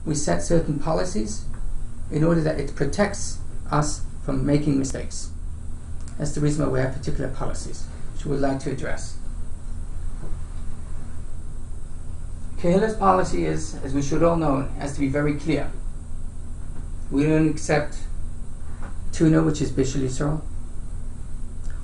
we set certain policies in order that it protects us from making mistakes. That's the reason why we have particular policies, which we would like to address. Kehilla's policy is, as we should all know, has to be very clear. We don't accept tuna, which is Bishul Yisrael,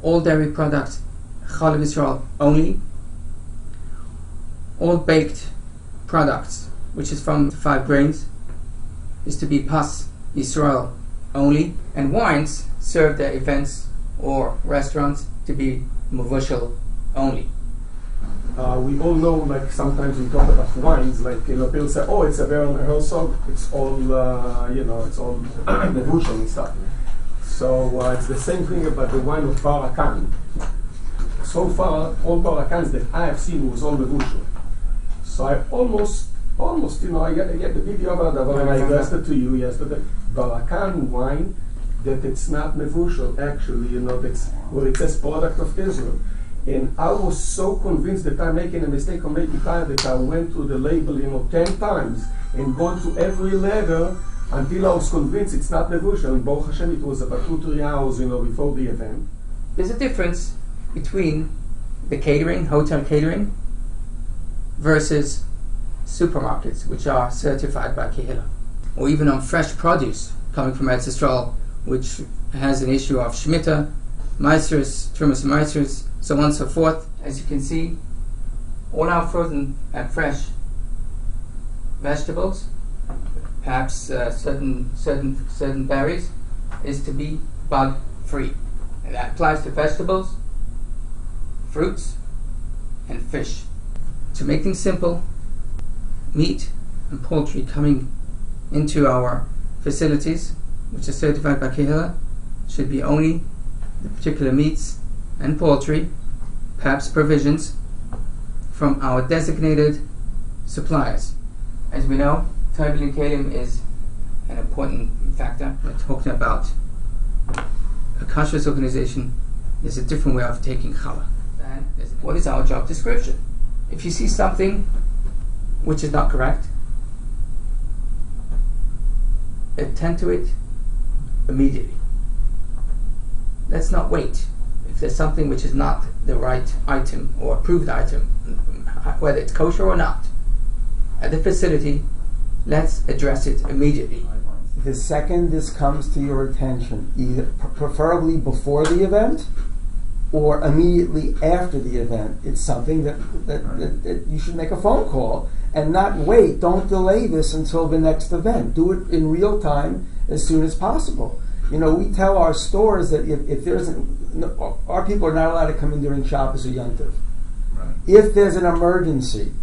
all dairy products, Chalav Yisrael only, all baked products, which is from 5 grains, is to be Pas Yisrael only, and wines served at events or restaurants to be Muvushal only. We all know, like sometimes we talk about wines, like people say, "Oh, it's a Baron Herzog. It's all it's all Nevushal and stuff." So it's the same thing about the wine of Barakan. So far, all Barakans that I have seen was all Nevushal. So I almost, I get the video about that, and I addressed it to you yesterday. Barakan wine, that it's not Nevushal, actually, that's where it says product of Israel. And I was so convinced that I'm making a mistake or maybe tired that I went to the label, 10 times and gone to every letter until I was convinced it's not Nevushal. And Baruch Hashem, it was about 2-3 hours, before the event. There's a difference between the catering, hotel catering, versus supermarkets, which are certified by Kehilla, or even on fresh produce coming from Eretz Yisrael, which has an issue of Shemitah, Meisers, Trumas Meisers, so on and so forth. As you can see, all our frozen and fresh vegetables, perhaps certain berries, is to be bug free, and that applies to vegetables, fruits, and fish. To make things simple, meat and poultry coming into our facilities, which are certified by Kehilla, should be only the particular meats and poultry, perhaps provisions, from our designated suppliers. As we know, Tovim Kelim is an important factor. We're talking about a kashrus organization. There's a different way of taking challah. What is our job description? If you see something which is not correct, attend to it immediately. Let's not wait. If there's something which is not the right item or approved item, whether it's kosher or not, at the facility, let's address it immediately. The second this comes to your attention, either preferably before the event or immediately after the event, it's something that you should make a phone call and not wait. Don't delay this until the next event. Do it in real time as soon as possible. We tell our stores that if there's our people are not allowed to come in during Shabbos or Yom Tov. Right. If there's an emergency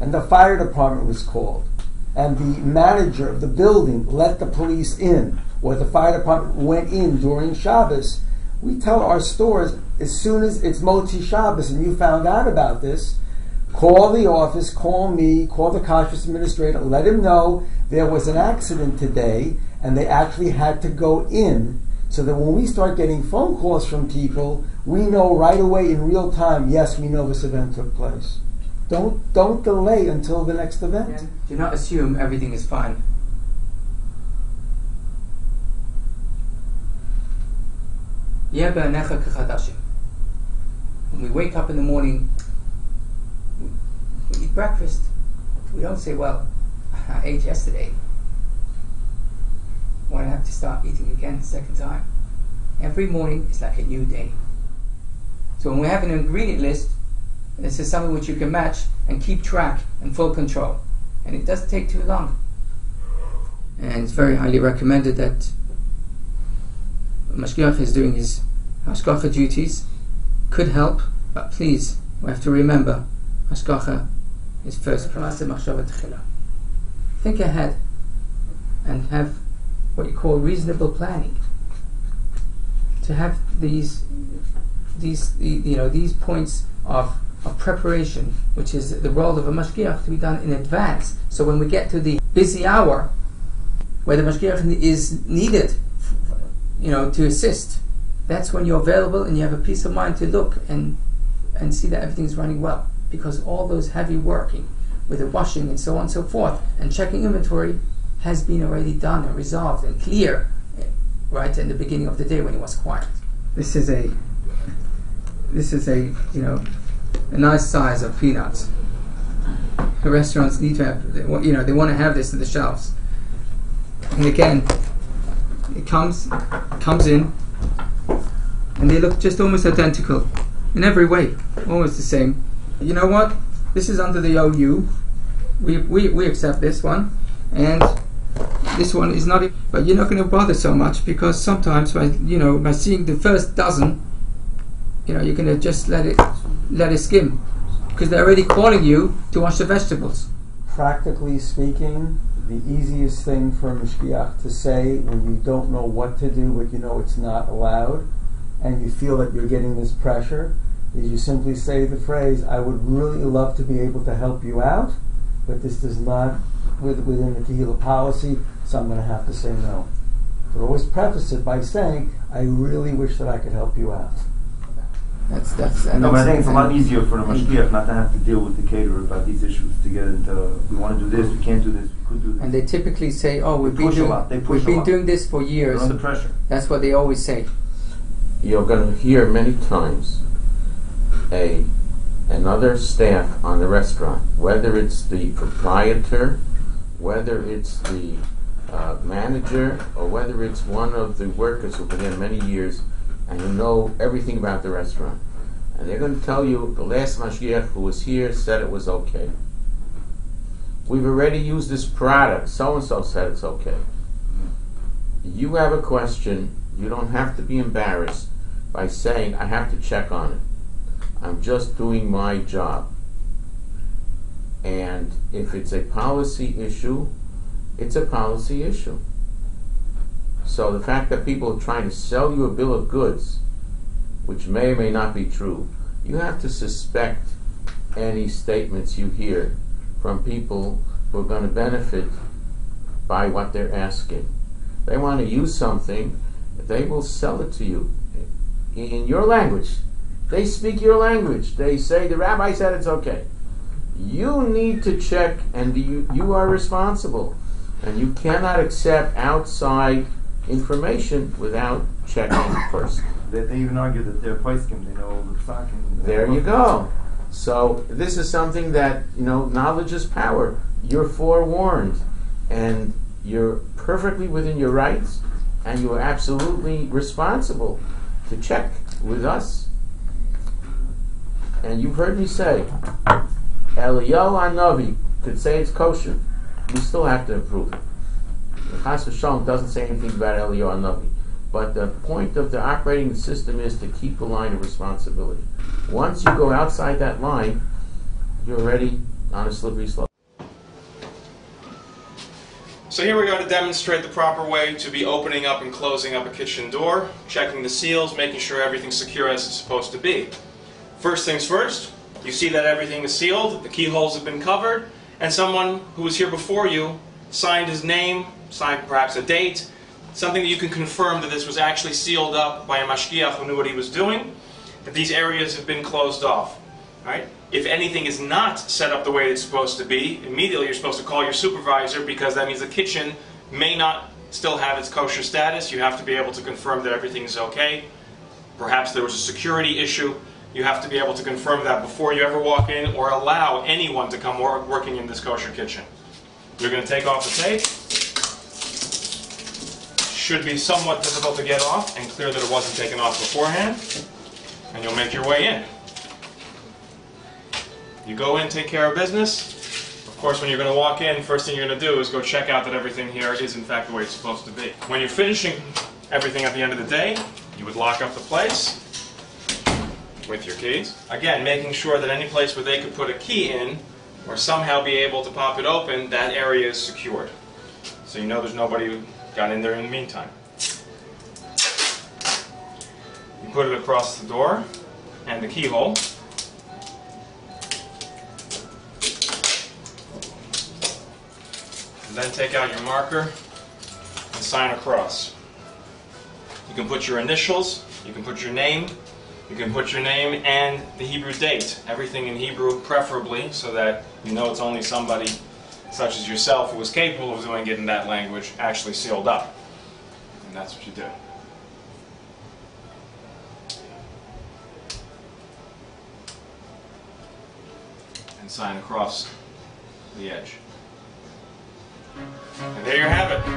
and the fire department was called and the manager of the building let the police in, or the fire department went in during Shabbos, we tell our stores, as soon as it's Motzi Shabbos and you found out about this, call the office, call me, call the kashrus administrator, let him know there was an accident today and they actually had to go in, so that when we start getting phone calls from people, we know right away in real time, yes, we know this event took place. Don't delay until the next event. Do not assume everything is fine. When we wake up in the morning, we eat breakfast. We don't say, well, I ate yesterday. Why do I have to start eating again the second time? Every morning is like a new day. So when we have an ingredient list, this is something which you can match and keep track and full control. And it doesn't take too long. And it's very highly recommended that Mashgiach is doing his hashgacha duties. Could help, but please, we have to remember, hashgacha is first prize. Think ahead and have what you call reasonable planning. To have these points of preparation, which is the role of a mashgiach, to be done in advance. So when we get to the busy hour where the mashgiach is needed, to assist, that's when you're available and you have a peace of mind to look and see that everything's running well. Because all those heavy working with the washing and so on and so forth, and checking inventory has been already done and resolved and clear, right in the beginning of the day when it was quiet. This is a a nice size of peanuts. The restaurants need to have, they want to have this in the shelves. And again, it comes in, and they look just almost identical in every way, almost the same. You know what? This is under the OU. We accept this one, and this one is not. But you're not going to bother so much, because sometimes by seeing the first dozen, you're going to just let it skim, because they're already calling you to wash the vegetables. Practically speaking, the easiest thing for a Mashgiach to say when you don't know what to do, but you know it's not allowed, and you feel that you're getting this pressure, is you simply say the phrase, "I would really love to be able to help you out, but this does not within the Kehilla policy, so I'm going to have to say no." But always preface it by saying, "I really wish that I could help you out." No, but I think it's a lot easier for the Mashgiach not to have to deal with the caterer about these issues, to get into, we want to do this, we can't do this, we could do this. And they typically say, "Oh, we've been doing this for years." They're under pressure. That's what they always say. You're going to hear many times another staff on the restaurant, whether it's the proprietor, whether it's the manager, or whether it's one of the workers who've been there many years and who know everything about the restaurant. And they're going to tell you, the last Mashgiach who was here said it was okay. We've already used this product, so-and-so said it's okay. You have a question, you don't have to be embarrassed by saying, "I have to check on it. I'm just doing my job." And if it's a policy issue, it's a policy issue. So the fact that people are trying to sell you a bill of goods, which may or may not be true, you have to suspect any statements you hear from people who are going to benefit by what they're asking. They want to use something, they will sell it to you in your language. They speak your language. They say, "The rabbi said it's okay." You need to check, and you are responsible. And you cannot accept outside information without checking first. They even argue that they're poskim, they know the psak. There you go. So this is something that, knowledge is power. You're forewarned, and you're perfectly within your rights, and you are absolutely responsible to check with us. And you've heard me say, Eliyahu Hanavi could say it's kosher. We still have to improve it. The Chas v'Shalom doesn't say anything about Eliyahu Hanavi. But the point of the operating system is to keep the line of responsibility. Once you go outside that line, you're already on a slippery slope. So here we go to demonstrate the proper way to be opening up and closing up a kitchen door, checking the seals, making sure everything's secure as it's supposed to be. First things first, you see that everything is sealed, the keyholes have been covered, and someone who was here before you signed his name, signed perhaps a date, something that you can confirm that this was actually sealed up by a Mashgiach who knew what he was doing, that these areas have been closed off. Right? If anything is not set up the way it's supposed to be, immediately you're supposed to call your supervisor, because that means the kitchen may not still have its kosher status. You have to be able to confirm that everything is okay. Perhaps there was a security issue. You have to be able to confirm that before you ever walk in or allow anyone to come working in this kosher kitchen. You're going to take off the tape. Should be somewhat difficult to get off, and clear that it wasn't taken off beforehand. And you'll make your way in. You go in, take care of business. Of course, when you're going to walk in, first thing you're going to do is go check out that everything here is in fact the way it's supposed to be. When you're finishing everything at the end of the day, you would lock up the place with your keys. Again, making sure that any place where they could put a key in or somehow be able to pop it open, that area is secured. So you know there's nobody who got in there in the meantime. You put it across the door and the keyhole. And then take out your marker and sign across. You can put your initials, you can put your name, You can put your name and the Hebrew date, everything in Hebrew preferably, so that you know it's only somebody such as yourself who is capable of doing it in that language actually sealed up. And that's what you do. And sign across the edge. And there you have it.